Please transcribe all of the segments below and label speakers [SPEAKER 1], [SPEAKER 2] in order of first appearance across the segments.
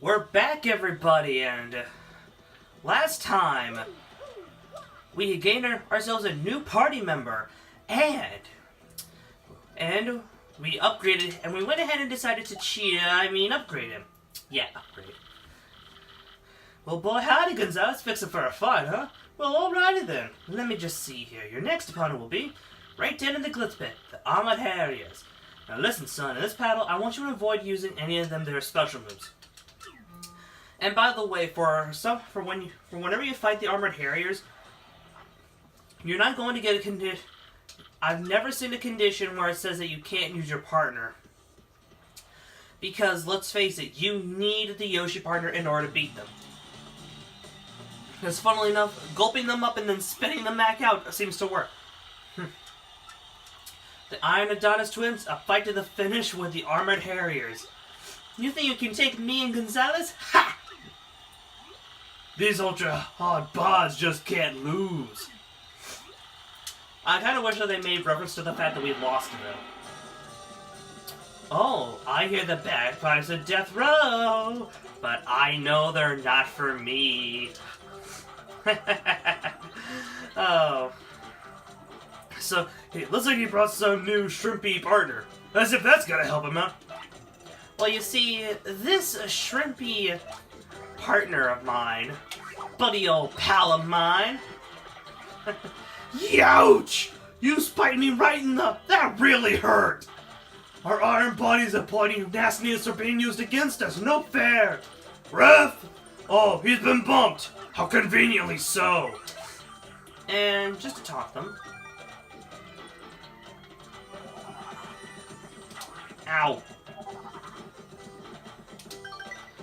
[SPEAKER 1] We're back, everybody, and last time we gained ourselves a new party member, and we upgraded, and we went ahead and decided to upgrade him. Yeah, upgrade. Well, boy, howdy, Gonzalez, fixing for a fight, huh? Well, alrighty then. Let me just see here. Your next opponent will be right down in the glitz pit, the Armored Harriers. Now listen, son, in this battle, I want you to avoid using any of their special moves. And by the way, whenever you fight the Armored Harriers, you're not going to get a condition. I've never seen a condition where it says that you can't use your partner. Because, let's face it, you need the Yoshi partner in order to beat them. Because, funnily enough, gulping them up and then spitting them back out seems to work. The Iron Adonis twins, a fight to the finish with the Armored Harriers. You think you can take me and Gonzalez? Ha! These ultra-hard bods just can't lose. I kind of wish that they made reference to the fact that we lost to them. Oh, I hear the bagpipes of death row, but I know they're not for me. Oh. So, it looks like he brought some new shrimpy partner. As if that's gonna help him out. Well, you see, this shrimpy partner of mine, buddy old pal of mine. Youch! You spiked me right in the... That really hurt! Our iron bodies and pointing nastiness are being used against us. No fair! Ref! Oh, he's been bumped! How conveniently so! And just to taunt them... Ow.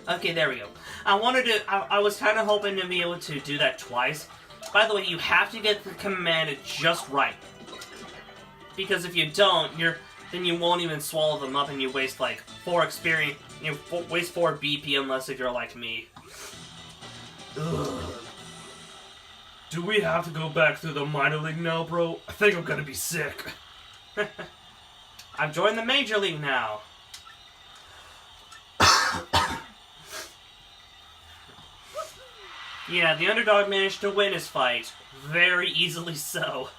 [SPEAKER 1] Okay, there we go. I was kind of hoping to be able to do that twice. By the way, you have to get the command just right. Because if you don't, then you won't even swallow them up and you waste like 4 experience, waste 4 BP unless if you're like me. Ugh. Do we have to go back through the minor league now, bro? I think I'm gonna be sick. I've joined the major league now. Yeah, the underdog managed to win his fight. Very easily so.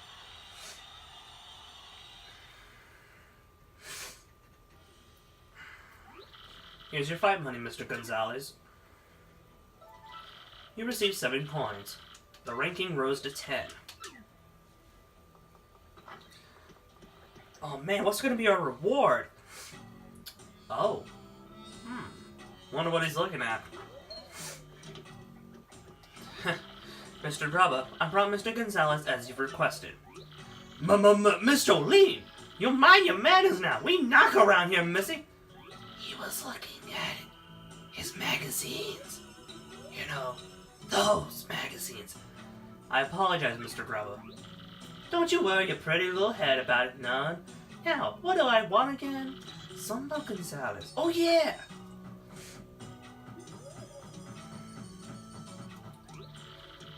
[SPEAKER 1] Here's your fight money, Mr. Gonzalez. You received 7 coins. The ranking rose to 10. Oh man, what's going to be our reward? Oh. Wonder what he's looking at. Mr. Grubba, I brought Mr. Gonzalez as you've requested. Mr. Lean! You mind your manners now! We knock around here, missy! He was looking at his magazines. You know, those magazines. I apologize, Mr. Grubba. Don't you worry your pretty little head about it, none. Now, what do I want again? Samba Gonzalez. Oh yeah!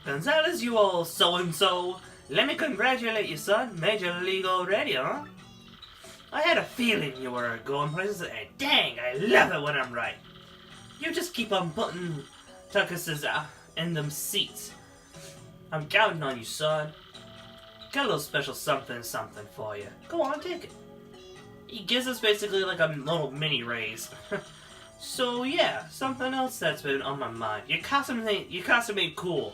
[SPEAKER 1] Gonzalez, you old so-and-so. Let me congratulate you, son. Major League already, huh? I had a feeling you were going places, and dang, I love it when I'm right. You just keep on putting tuckuses out in them seats. I'm counting on you, son. Got a little special something for you. Go on, take it. He gives us basically like a little mini raise. So yeah, something else that's been on my mind. Your costume ain't cool.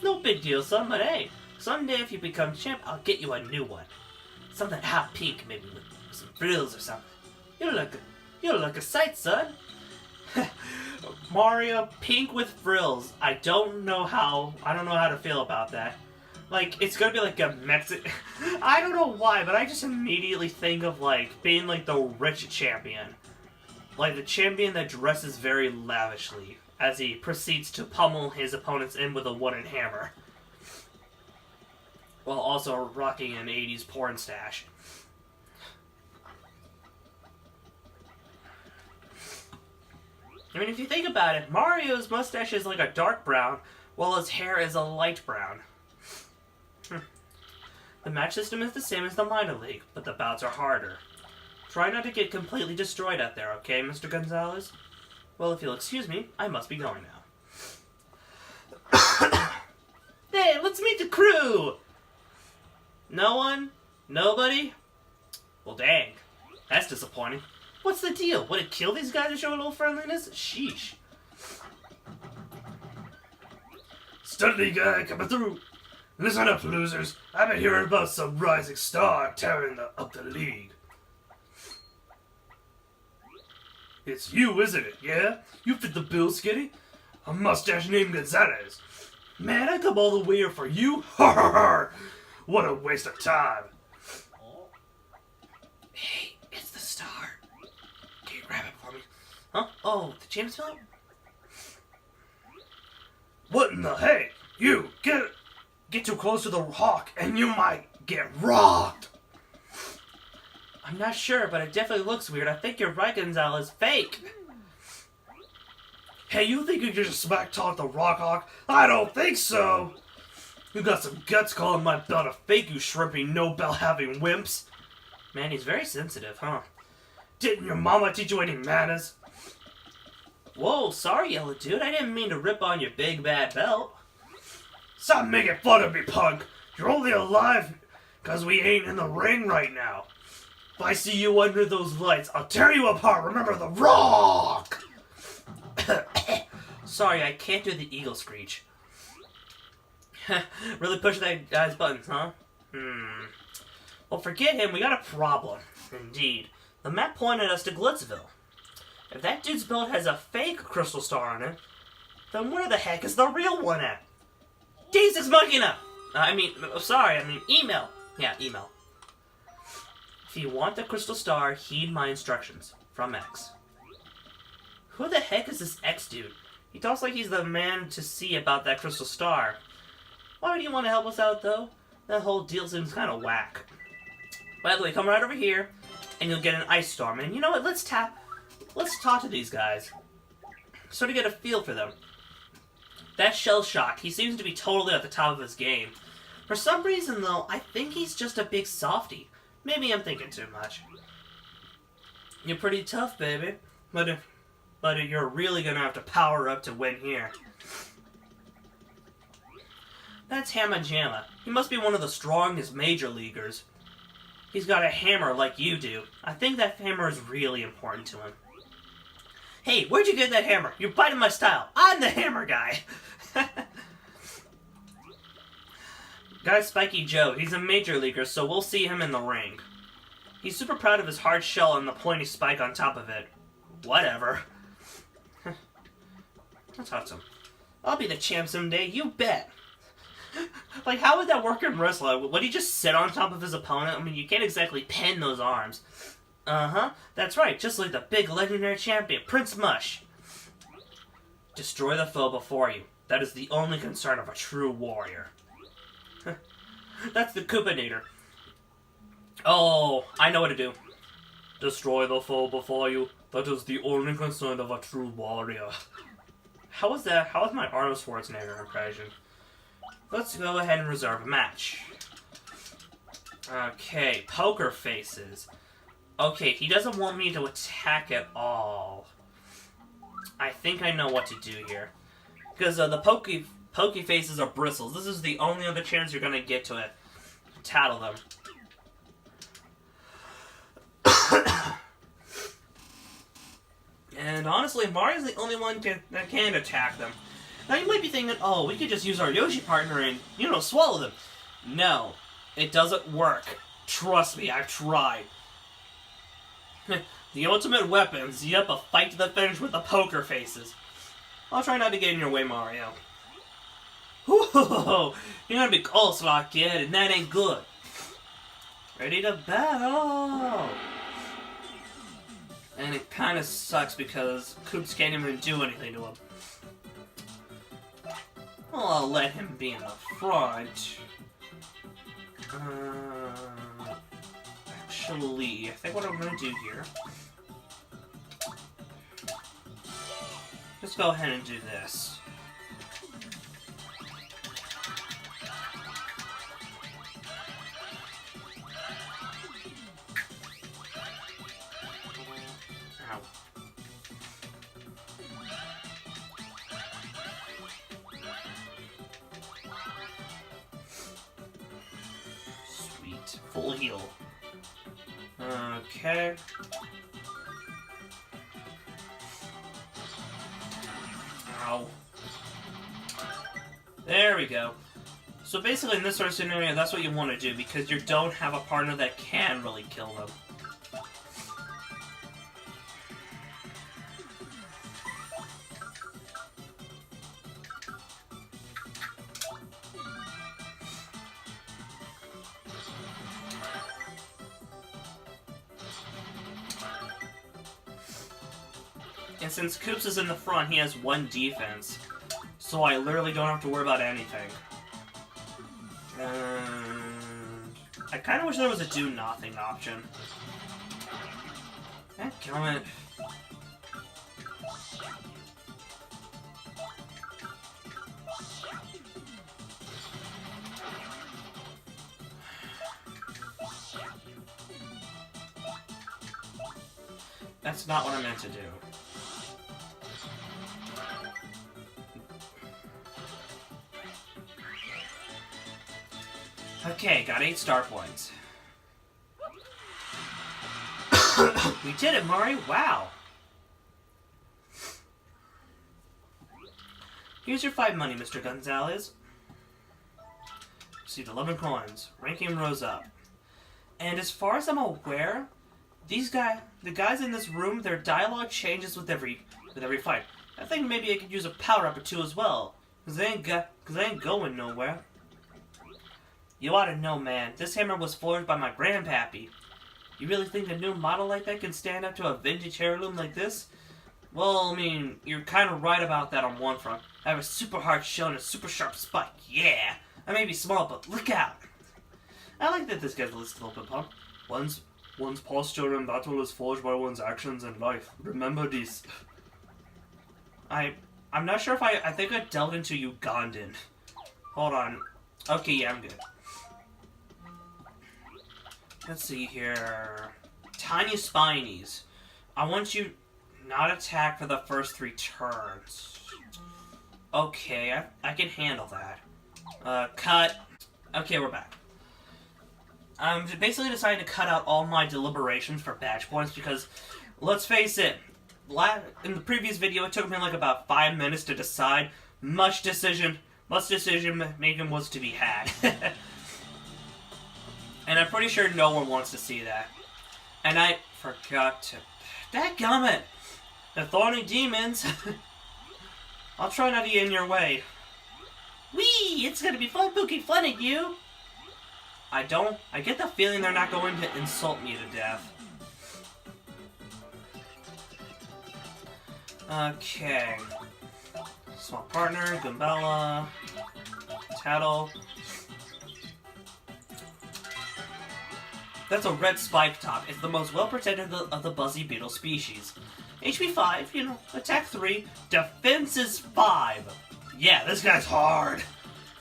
[SPEAKER 1] No big deal, son, but hey, someday if you become champ, I'll get you a new one. Something hot pink, maybe with some frills or something. You'll look a sight, son. Mario pink with frills. I don't know how to feel about that. Like, it's gonna be like a Mexican... I don't know why, but I just immediately think of, like, being like the rich champion. Like the champion that dresses very lavishly as he proceeds to pummel his opponents in with a wooden hammer. While also rocking an 80s porn stash. I mean, if you think about it, Mario's mustache is like a dark brown, while his hair is a light brown. The match system is the same as the minor league, but the bouts are harder. Try not to get completely destroyed out there, okay, Mr. Gonzalez? Well, if you'll excuse me, I must be going now. Hey, let's meet the crew! No one? Nobody? Well, dang. That's disappointing. What's the deal? Would it kill these guys to show a little friendliness? Sheesh. Steady guy coming through. Listen up, losers. I've been hearing about some rising star tearing up the league. It's you, isn't it? Yeah? You fit the bill, Skitty? A mustache named Gonzalez. Man, I come all the way here for you? Ha ha ha! What a waste of time. Hey, it's the star. Can you grab it for me? Huh? Oh, the James film? What in the heck? You, get too close to the hawk and you might get rocked. I'm not sure, but it definitely looks weird. I think you're right, Gonzalez. Fake. Hey, you think you can just smack talk the rock hawk? I don't think so. You got some guts calling my belt a fake, you shrimpy no-bell-having wimps. Man, he's very sensitive, huh? Didn't your mama teach you any manners? Whoa, sorry, yellow dude. I didn't mean to rip on your big bad belt. Stop making fun of me, punk. You're only alive because we ain't in the ring right now. If I see you under those lights, I'll tear you apart. Remember the rock! Sorry, I can't do the eagle screech. Really push that guy's buttons, huh? Well, forget him. We got a problem. Indeed. The map pointed us to Glitzville. If that dude's belt has a fake crystal star on it, then where the heck is the real one at? Deus Ex Machina! Email. Yeah, email. If you want the crystal star, heed my instructions. From X. Who the heck is this X dude? He talks like he's the man to see about that crystal star. Why would you want to help us out, though? That whole deal seems kind of whack. By the way, come right over here, and you'll get an ice storm. And you know what? Let's talk to these guys. Sort of get a feel for them. That shell shock, he seems to be totally at the top of his game. For some reason, though, I think he's just a big softie. Maybe I'm thinking too much. You're pretty tough, baby. But you're really gonna have to power up to win here. That's Hamma Jamma. He must be one of the strongest major leaguers. He's got a hammer like you do. I think that hammer is really important to him. Hey, where'd you get that hammer? You're biting my style. I'm the hammer guy. Guy's Spiky Joe. He's a major leaguer, so we'll see him in the ring. He's super proud of his hard shell and the pointy spike on top of it. Whatever. I'll talk to him. I'll be the champ someday, you bet. Like, how would that work in wrestling? Would he just sit on top of his opponent? I mean, you can't exactly pin those arms. Uh-huh, that's right, just like the big legendary champion, Prince Mush. Destroy the foe before you. That is the only concern of a true warrior. That's the Coopinator. Oh, I know what to do. Destroy the foe before you. That is the only concern of a true warrior. How is that? How is my Arnold Schwarzenegger impression? Let's go ahead and reserve a match. Okay, poker faces. Okay, he doesn't want me to attack at all. I think I know what to do here. Because the pokey faces are bristles. This is the only other chance you're going to get to it. Tattle them. And honestly, Mario's the only one that can attack them. Now you might be thinking, oh, we could just use our Yoshi partner and, swallow them. No, it doesn't work. Trust me, I've tried. The ultimate weapons, yep, a fight to the finish with the poker faces. I'll try not to get in your way, Mario. Whoa, you're gonna be coleslaw, kid, and that ain't good. Ready to battle! And it kind of sucks because Koops can't even do anything to him. Well, I'll let him be in the front. Actually, I think what I'm going to do here... Let's go ahead and do this. Ow. full heal. Okay. Ow. There we go. So basically in this sort of scenario, that's what you want to do, because you don't have a partner that can really kill them. And since Koops is in the front, he has 1 defense. So I literally don't have to worry about anything. And I kind of wish there was a do nothing option. Dadgummit. That's not what I meant to do. Okay, got 8 star points. We did it, Mari! Wow! Here's your 5 money, Mr. Gonzalez. Received 11 coins. Ranking rose up. And as far as I'm aware, the guys in this room, their dialogue changes with every fight. I think maybe I could use a power-up or 2 as well, cause they ain't going nowhere. You ought to know, man. This hammer was forged by my grandpappy. You really think a new model like that can stand up to a vintage heirloom like this? Well, I mean, you're kind of right about that on one front. I have a super hard shell and a super sharp spike. Yeah! I may be small, but look out! I like that this guy's listed open pump. One's posture in battle is forged by one's actions in life. Remember this. I'm not sure if I think I delved into Ugandan. Hold on. Okay, yeah, I'm good. Let's see here. Tiny Spinies. I want you not attack for the first 3 turns. Okay, I can handle that. Cut. Okay, we're back. I'm basically deciding to cut out all my deliberations for badge points because, let's face it, in the previous video it took me like about 5 minutes to decide. Much decision making was to be had. And I'm pretty sure no one wants to see that. And I forgot to... Dadgummit! The thorny demons! I'll try not to get in your way. Whee! It's gonna be fun poking fun at you! I get the feeling they're not going to insult me to death. Okay. Small partner, Gumbella, Tattle. That's a red spike top. It's the most well protected of the buzzy beetle species. HP 5, you know, attack 3, defense is 5. Yeah, this guy's hard.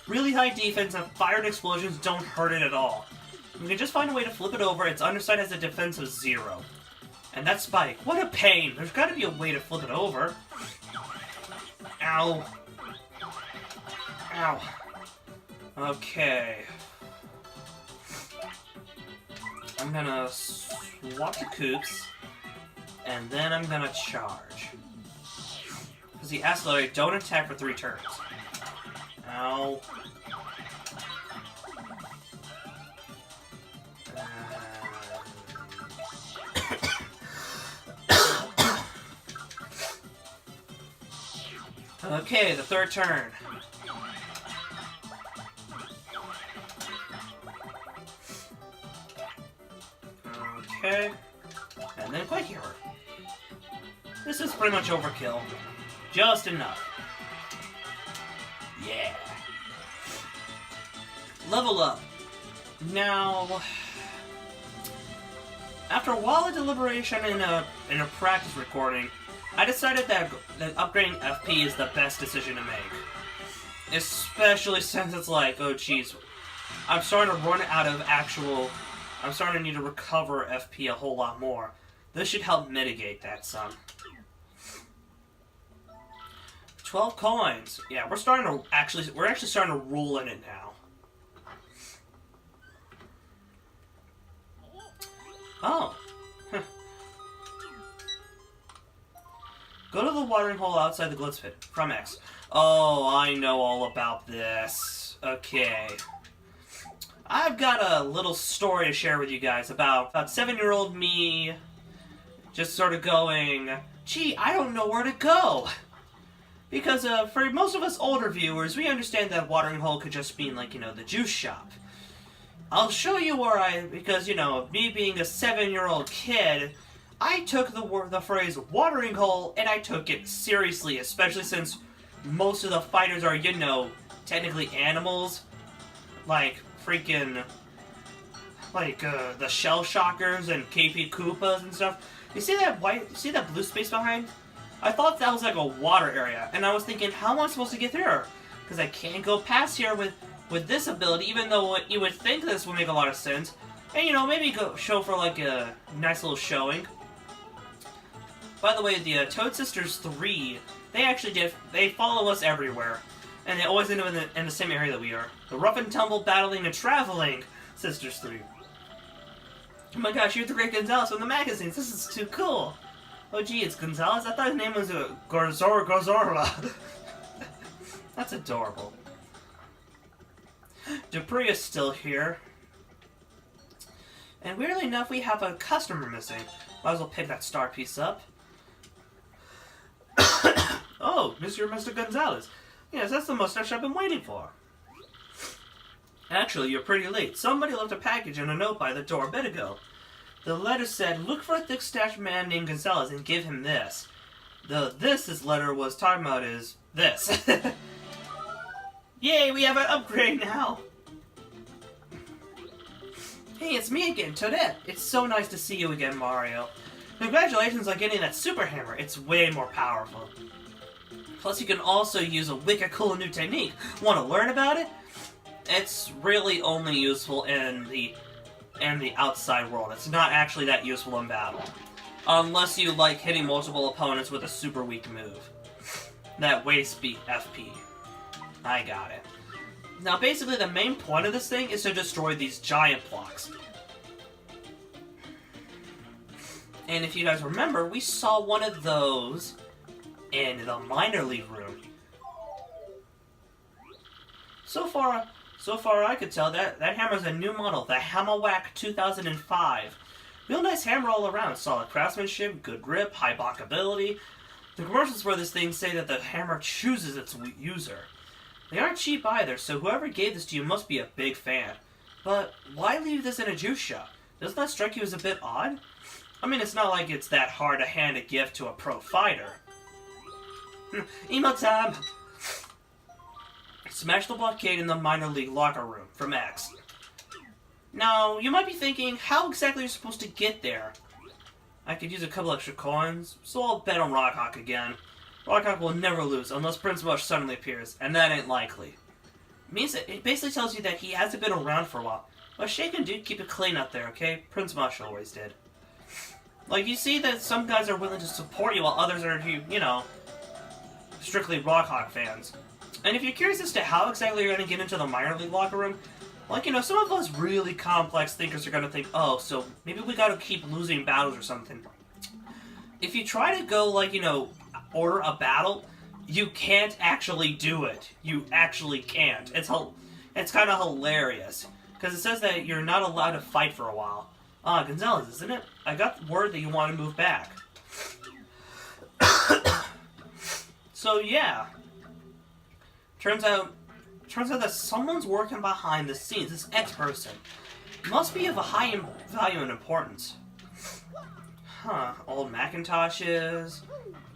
[SPEAKER 1] Really high defense and fire and explosions don't hurt it at all. You can just find a way to flip it over. Its underside has a defense of 0. And that spike, what a pain. There's gotta be a way to flip it over. Ow. Ow. Okay. I'm gonna swap the Koops, and then I'm gonna charge. Because the Accelerate don't attack for 3 turns. Ow. Okay, the 3rd turn. Okay. And then Quake Hammer. This is pretty much overkill. Just enough. Yeah. Level up. Now, after a while of deliberation in a practice recording, I decided that upgrading FP is the best decision to make. Especially since it's like, oh jeez, I'm starting to run out of I'm starting to need to recover FP a whole lot more. This should help mitigate that some. 12 coins. Yeah, we're actually starting to roll in it now. Oh. Go to the watering hole outside the glitz pit. From X. Oh, I know all about this. Okay. I've got a little story to share with you guys about 7-year-old me just sort of going, gee, I don't know where to go. Because for most of us older viewers, we understand that watering hole could just mean, like, the juice shop. I'll show you where because, me being a 7-year-old kid, I took the phrase watering hole and I took it seriously, especially since most of the fighters are, technically animals. Like, freaking, the Shell Shockers and KP Koopas and stuff. You see that blue space behind? I thought that was like a water area, and I was thinking, how am I supposed to get through? Because I can't go past here with this ability, even though you would think this would make a lot of sense. And, maybe go show for, like, a nice little showing. By the way, the Toad Sisters 3, they follow us everywhere. And they always end up in the same area that we are. The rough and tumble battling and traveling Sisters 3. Oh my gosh, you're the great Gonzalez from the magazines. This is too cool. Oh gee, it's Gonzalez? I thought his name was Gorzorla. That's adorable. Dupree is still here. And weirdly enough, we have a customer missing. Might as well pick that star piece up. Oh, Mr. Gonzalez. Yes, that's the mustache I've been waiting for. Actually, you're pretty late. Somebody left a package and a note by the door a bit ago. The letter said, look for a thick-stashed man named Gonzalez and give him this. This letter was talking about is this. Yay, we have an upgrade now! Hey, it's me again, Toadette. It's so nice to see you again, Mario. Congratulations on getting that super hammer. It's way more powerful. Plus, you can also use a wicked cool new technique. Want to learn about it? It's really only useful in the outside world. It's not actually that useful in battle. Unless you like hitting multiple opponents with a super weak move. That waste beat FP. I got it. Now basically the main point of this thing is to destroy these giant blocks. And if you guys remember, we saw one of those in the minor league room. So far I could tell that hammer's a new model, the Hammerwhack 2005. Real nice hammer all around, solid craftsmanship, good grip, high blockability. The commercials for this thing say that the hammer chooses its user. They aren't cheap either, so whoever gave this to you must be a big fan. But why leave this in a juice shop? Doesn't that strike you as a bit odd? I mean, it's not like it's that hard to hand a gift to a pro fighter. Emo time! Smash the blockade in the minor league locker room from X. Now, you might be thinking, how exactly are you supposed to get there? I could use a couple extra coins, so I'll bet on Rockhawk again. Rockhawk will never lose unless Prince Mush suddenly appears, and that ain't likely. It basically tells you that he hasn't been around for a while. But shaken dude, keep it clean up there, okay? Prince Mush always did. Like, you see that some guys are willing to support you while others are, strictly Rockhawk fans. And if you're curious as to how exactly you're going to get into the minor league locker room, like, some of us really complex thinkers are going to think, oh, so maybe we got to keep losing battles or something. If you try to go, like, order a battle, you can't actually do it. You actually can't. It's kind of hilarious. Because it says that you're not allowed to fight for a while. Ah, Gonzalez, isn't it? I got word that you want to move back. So, yeah. Turns out that someone's working behind the scenes. This X-person must be of a high value and importance. Huh. Old Macintoshes,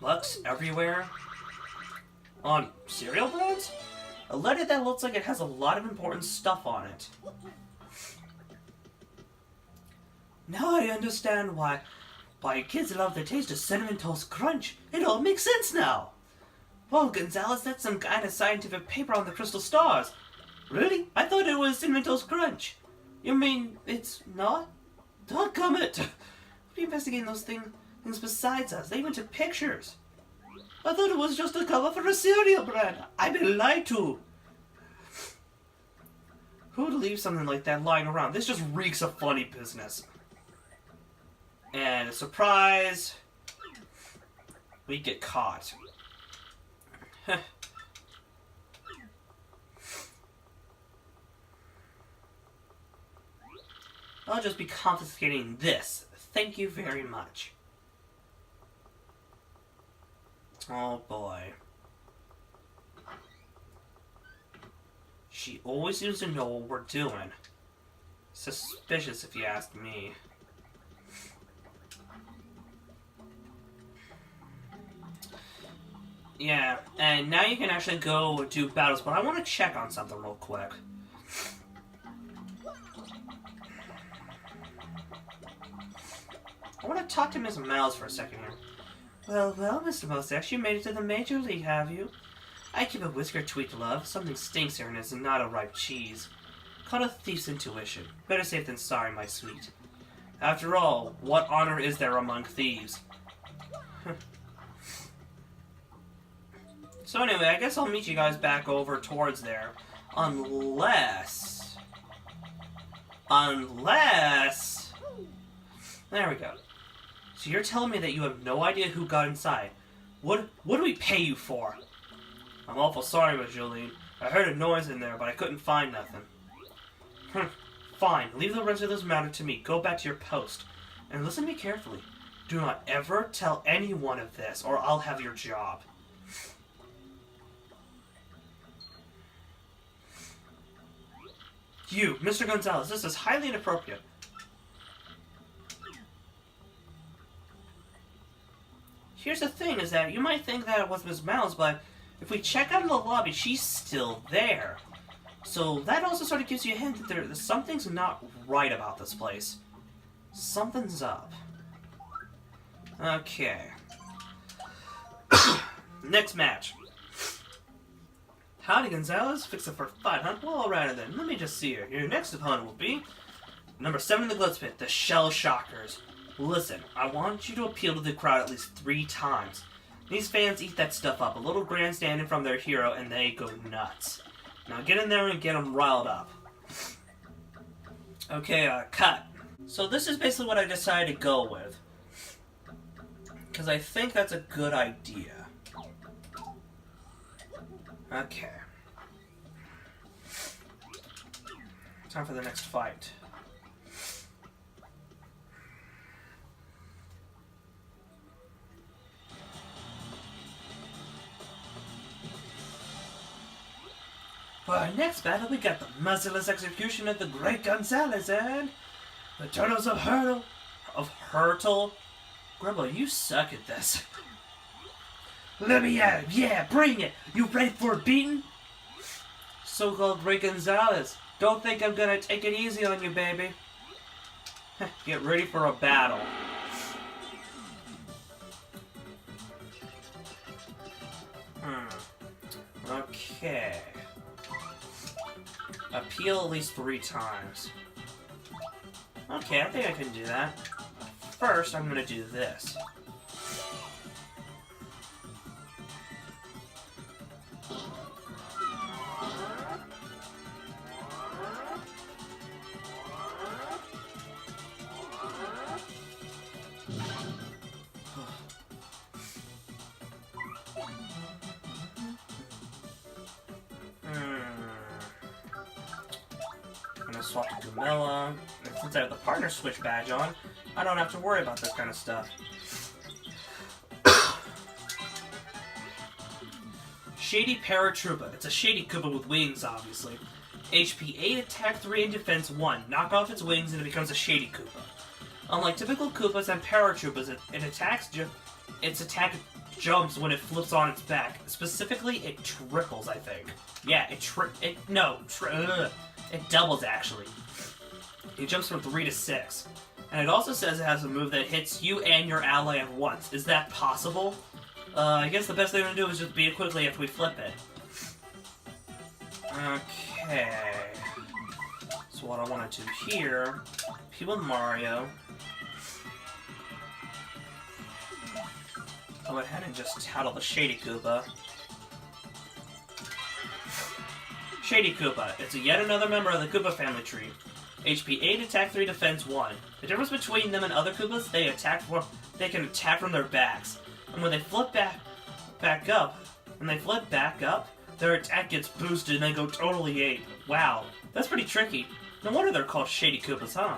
[SPEAKER 1] Bucks everywhere. On cereal brands? A letter that looks like it has a lot of important stuff on it. Now I understand why kids love the taste of Cinnamon Toast Crunch. It all makes sense now. Whoa, Gonzalez, that's some kind of scientific paper on the crystal stars. Really? I thought it was Cinnamon Toast Crunch. You mean it's not? Doggumit! We'll be investigating those things besides us. They even took pictures. I thought it was just a cover for a cereal brand. I've been lied to. Who would leave something like that lying around? This just reeks of funny business. And surprise, we get caught. I'll just be confiscating this. Thank you very much. Oh boy. She always seems to know what we're doing. Suspicious if you ask me. Yeah, and now you can actually go do battles, but I want to check on something real quick. I want to talk to Miss Miles for a second here. Well, Mr. Mustache, you made it to the Major League, have you? I keep a whisker tweaked, love. Something stinks here and it's not a ripe cheese. Caught a thief's intuition. Better safe than sorry, my sweet. After all, what honor is there among thieves? So anyway, I guess I'll meet you guys back over towards there. Unless... There we go. So you're telling me that you have no idea who got inside. What do we pay you for? I'm awful sorry, Miss Jolene. I heard a noise in there, but I couldn't find nothing. Fine, leave the rest of this matter to me. Go back to your post. And listen to me carefully. Do not ever tell anyone of this, or I'll have your job. You, Mr. Gonzalez, this is highly inappropriate. Here's the thing, is that you might think that it was Miss Miles, but if we check out in the lobby, she's still there. So that also sort of gives you a hint that something's not right about this place. Something's up. Okay. Next match. Howdy, Gonzalez. Fix it for a fight, huh? Well, alright then. Let me just see here. Your next opponent will be number 7 in the Glitz Pit, the Shell Shockers. Listen, I want you to appeal to the crowd at least 3 times. These fans eat that stuff up. A little grandstanding from their hero, and they go nuts. Now get in there and get them riled up. Okay, cut. So this is basically what I decided to go with. Because I think that's a good idea. Okay. Time for the next fight. For our next battle, we got the merciless execution of the great Gonzalez and the Turtles of Hurtle. Grumble, you suck at this. Let me at it. Yeah, bring it. You ready for a beating? So-called great Gonzalez. Don't think I'm gonna take it easy on you, baby. Get ready for a battle. Okay. Appeal at least 3 times. Okay, I think I can do that. First, I'm gonna do this. Swap to Gamella. And since I have the partner switch badge on, I don't have to worry about this kind of stuff. Shady Paratroopa. It's a Shady Koopa with wings, obviously. HP 8, attack 3, and defense 1. Knock off its wings and it becomes a Shady Koopa. Unlike typical Koopas and Paratroopas, its attack jumps when it flips on its back. Specifically, it triples, I think. Yeah, it doubles, actually. It jumps from 3 to 6. And it also says it has a move that hits you and your ally at once. Is that possible? I guess the best thing to do is just beat it quickly after we flip it. Okay. So what I want to do here, P with Mario. Go ahead and just tattle the Shady Koopa. Shady Koopa. It's yet another member of the Koopa family tree. HP 8, attack 3, defense 1. The difference between them and other Koopas, they can attack from their backs. And when they flip back up, their attack gets boosted and they go totally 8. Wow, that's pretty tricky. No wonder they're called Shady Koopas, huh?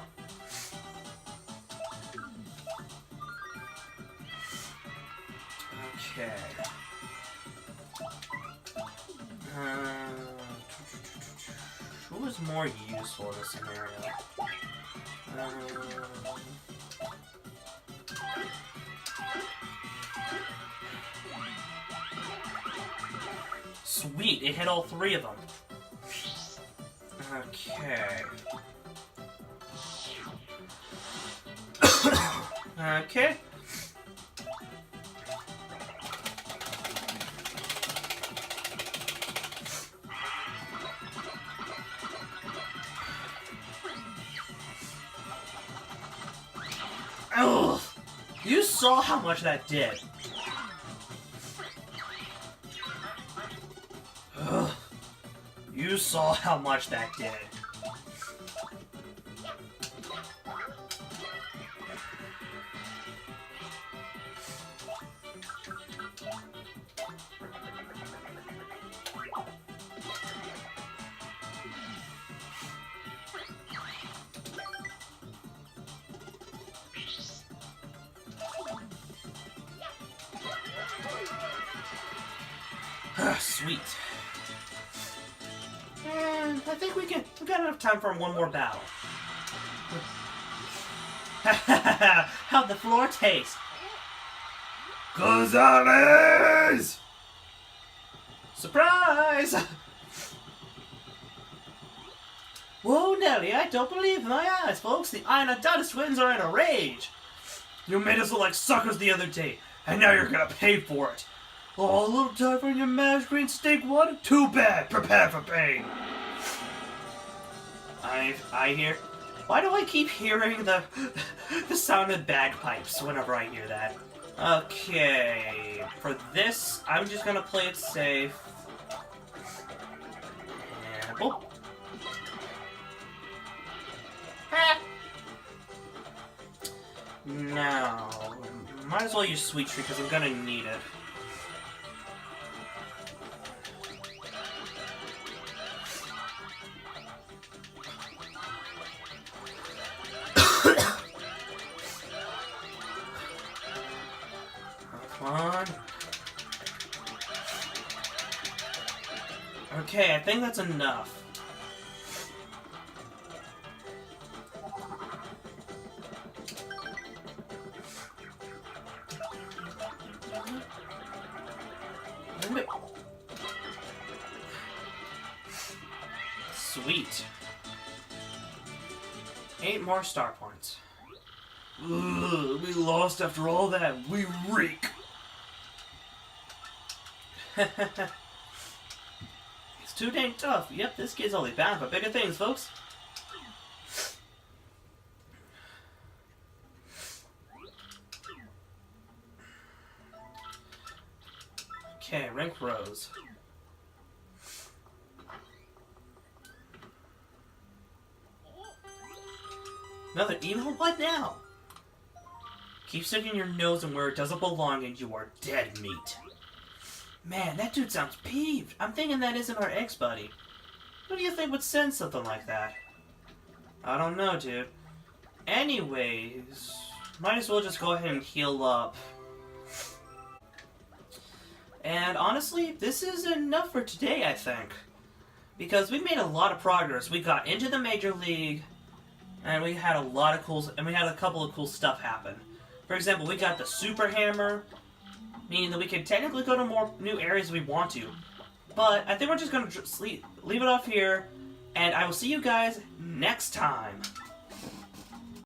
[SPEAKER 1] Okay. Who is more useful in this scenario? Sweet, it hit all 3 of them. Okay. Okay. Ugh! You saw how much that did. Ugh. You saw how much that did. Sweet. And I think we've got enough time for one more battle. How'd the floor taste? Gonzales! Surprise! Whoa, Nelly, I don't believe my eyes, folks. The Iron Adonis twins are in a rage. You made us look like suckers the other day, and now you're gonna pay for it. Oh, a little time for your mashed green steak one? Too bad. Prepare for pain. I hear... Why do I keep hearing the sound of bagpipes whenever I hear that? Okay. For this, I'm just gonna play it safe. And... Oh! Ha! Now... Might as well use Sweet Tree because I'm gonna need it. Okay, I think that's enough. Sweet. 8 more star points. Ugh, we lost after all that. We reek. It's too dang tough. Yep, this kid's only bound for bigger things, folks. Okay, rank Rose. Another emo? What now? Keep sticking your nose in where it doesn't belong and you are dead meat. Man, that dude sounds peeved. I'm thinking that isn't our ex-buddy. Who do you think would send something like that? I don't know, dude. Anyways, might as well just go ahead and heal up. And honestly, this is enough for today, I think. Because we made a lot of progress. We got into the Major League, and we had a lot of cool, and we had a couple of cool stuff happen. For example, we got the Super Hammer, meaning that we can technically go to more new areas if we want to. But I think we're just going to leave it off here, and I will see you guys next time.